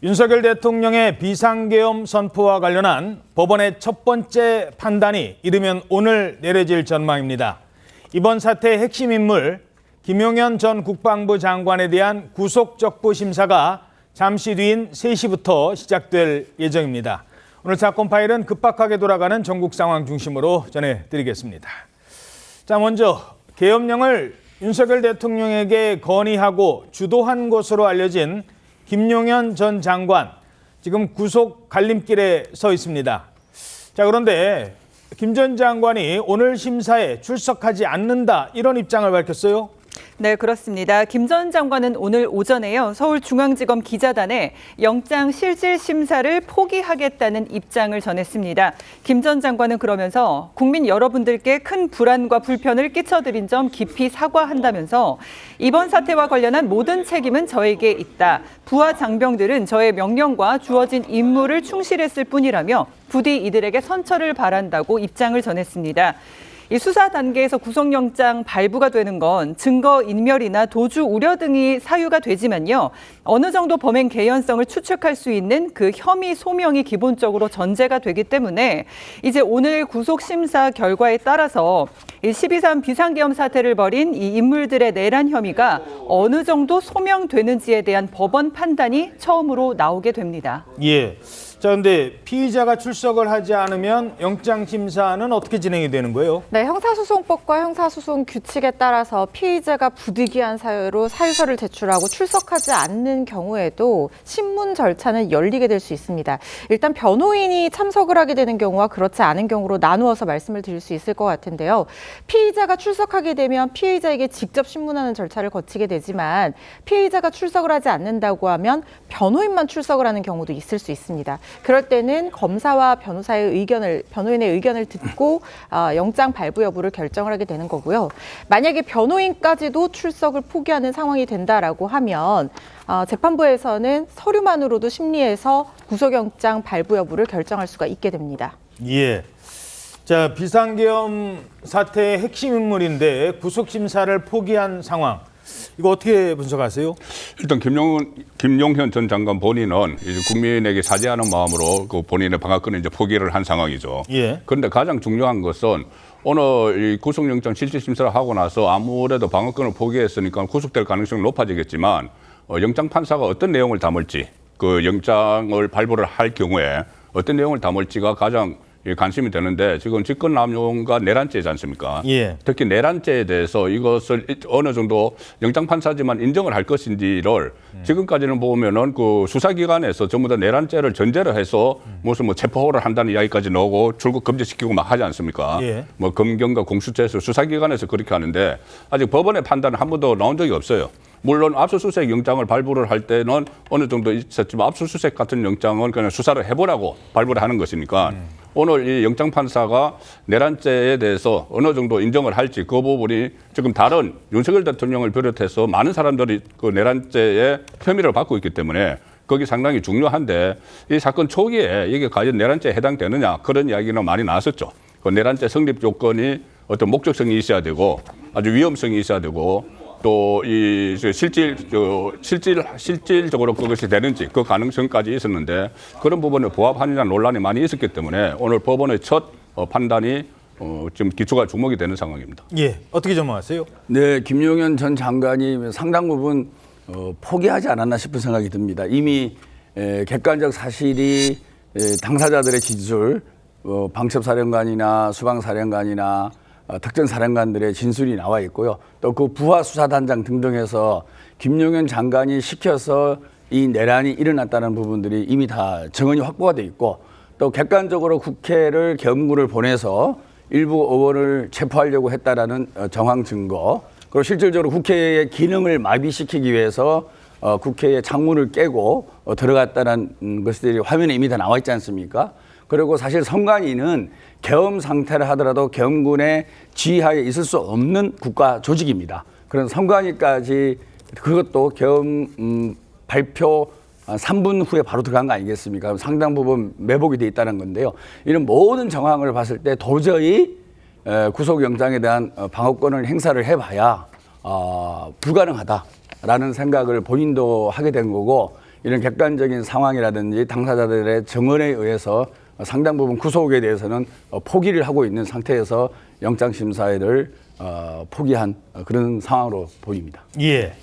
윤석열 대통령의 비상계엄 선포와 관련한 법원의 첫 번째 판단이 이르면 오늘 내려질 전망입니다. 이번 사태의 핵심 인물 김용현 전 국방부 장관에 대한 구속적부 심사가 잠시 뒤인 3시부터 시작될 예정입니다. 오늘 사건 파일은 급박하게 돌아가는 전국 상황 중심으로 전해드리겠습니다. 자, 먼저 계엄령을 윤석열 대통령에게 건의하고 주도한 것으로 알려진 김용현 전 장관, 지금 구속 갈림길에 서 있습니다. 자, 그런데 김 전 장관이 오늘 심사에 출석하지 않는다, 이런 입장을 밝혔어요. 네, 그렇습니다. 김 전 장관은 오늘 오전에요, 서울중앙지검 기자단에 영장 실질 심사를 포기하겠다는 입장을 전했습니다. 김 전 장관은 그러면서 국민 여러분들께 큰 불안과 불편을 끼쳐드린 점 깊이 사과한다면서 이번 사태와 관련한 모든 책임은 저에게 있다. 부하 장병들은 저의 명령과 주어진 임무를 충실했을 뿐이라며 부디 이들에게 선처를 바란다고 입장을 전했습니다. 이 수사 단계에서 구속영장 발부가 되는 건 증거 인멸이나 도주 우려 등이 사유가 되지만요. 어느 정도 범행 개연성을 추측할 수 있는 그 혐의 소명이 기본적으로 전제가 되기 때문에 이제 오늘 구속심사 결과에 따라서 12.3 비상계엄 사태를 벌인 이 인물들의 내란 혐의가 어느 정도 소명되는지에 대한 법원 판단이 처음으로 나오게 됩니다. 예. 자, 근데 피의자가 출석을 하지 않으면 영장 심사는 어떻게 진행이 되는 거예요? 네, 형사소송법과 형사소송 규칙에 따라서 피의자가 부득이한 사유로 사유서를 제출하고 출석하지 않는 경우에도 신문 절차는 열리게 될 수 있습니다. 일단 변호인이 참석을 하게 되는 경우와 그렇지 않은 경우로 나누어서 말씀을 드릴 수 있을 것 같은데요. 피의자가 출석하게 되면 피의자에게 직접 신문하는 절차를 거치게 되지만 피의자가 출석을 하지 않는다고 하면 변호인만 출석을 하는 경우도 있을 수 있습니다. 그럴 때는 검사와 변호인의 의견을 듣고 영장 발부 여부를 결정을 하게 되는 거고요. 만약에 변호인까지도 출석을 포기하는 상황이 된다라고 하면 재판부에서는 서류만으로도 심리해서 구속영장 발부 여부를 결정할 수가 있게 됩니다. 예. 자, 비상계엄 사태의 핵심 인물인데 구속심사를 포기한 상황. 이거 어떻게 분석하세요? 일단 김용현 전 장관 본인은 이제 국민에게 사죄하는 마음으로 그 본인의 방어권을 이제 포기를 한 상황이죠. 예. 그런데 가장 중요한 것은 오늘 이 구속영장 실질심사를 하고 나서 아무래도 방어권을 포기했으니까 구속될 가능성이 높아지겠지만 영장 판사가 어떤 내용을 담을지, 그 영장을 발부를 할 경우에 어떤 내용을 담을지가 가장 관심이 되는데, 지금 직권남용과 내란죄지 않습니까? 예. 특히 내란죄에 대해서 이것을 어느 정도 영장판사지만 인정을 할 것인지를 지금까지는 보면은 그 수사기관에서 전부 다 내란죄를 전제로 해서 무슨 뭐 체포를 한다는 이야기까지 나오고 출국 금지시키고 막 하지 않습니까? 예. 뭐 검경과 공수처에서 수사기관에서 그렇게 하는데 아직 법원의 판단은 한 번도 나온 적이 없어요. 물론 압수수색 영장을 발부를 할 때는 어느 정도 있었지만 압수수색 같은 영장은 그냥 수사를 해보라고 발부를 하는 것이니까 오늘 이 영장판사가 내란죄에 대해서 어느 정도 인정을 할지, 그 부분이 지금 다른 윤석열 대통령을 비롯해서 많은 사람들이 그 내란죄의 혐의를 받고 있기 때문에 거기 상당히 중요한데, 이 사건 초기에 이게 과연 내란죄에 해당되느냐, 그런 이야기는 많이 나왔었죠. 그 내란죄 성립 요건이 어떤 목적성이 있어야 되고 아주 위험성이 있어야 되고 또 이 실질적으로 그것이 되는지 그 가능성까지 있었는데 그런 부분을 부합하느냐 논란이 많이 있었기 때문에 오늘 법원의 첫 판단이 지금 기초가 주목이 되는 상황입니다. 예. 어떻게 전망하세요? 네, 김용현 전 장관이 상당 부분 포기하지 않았나 싶은 생각이 듭니다. 이미 객관적 사실이 당사자들의 진술, 방첩사령관이나 수방사령관이나 특전사령관들의 진술이 나와 있고요. 또 그 부하 수사단장 등등해서 김용현 장관이 시켜서 이 내란이 일어났다는 부분들이 이미 다 정언이 확보가 돼 있고, 또 객관적으로 국회를 계엄군을 보내서 일부 의원을 체포하려고 했다라는 정황 증거, 그리고 실질적으로 국회의 기능을 마비시키기 위해서 국회의 창문을 깨고 들어갔다는 것들이 화면에 이미 다 나와 있지 않습니까? 그리고 사실 선관위는 계엄 상태를 하더라도 계엄군의 지휘하에 있을 수 없는 국가 조직입니다. 그런 선관위까지 그것도 계엄 발표 3분 후에 바로 들어간 거 아니겠습니까? 상당 부분 매복이 돼 있다는 건데요. 이런 모든 정황을 봤을 때 도저히 구속영장에 대한 방어권을 행사를 해봐야 불가능하다라는 생각을 본인도 하게 된 거고, 이런 객관적인 상황이라든지 당사자들의 증언에 의해서 상당 부분 구속에 대해서는 포기를 하고 있는 상태에서 영장심사를 포기한 그런 상황으로 보입니다. 예.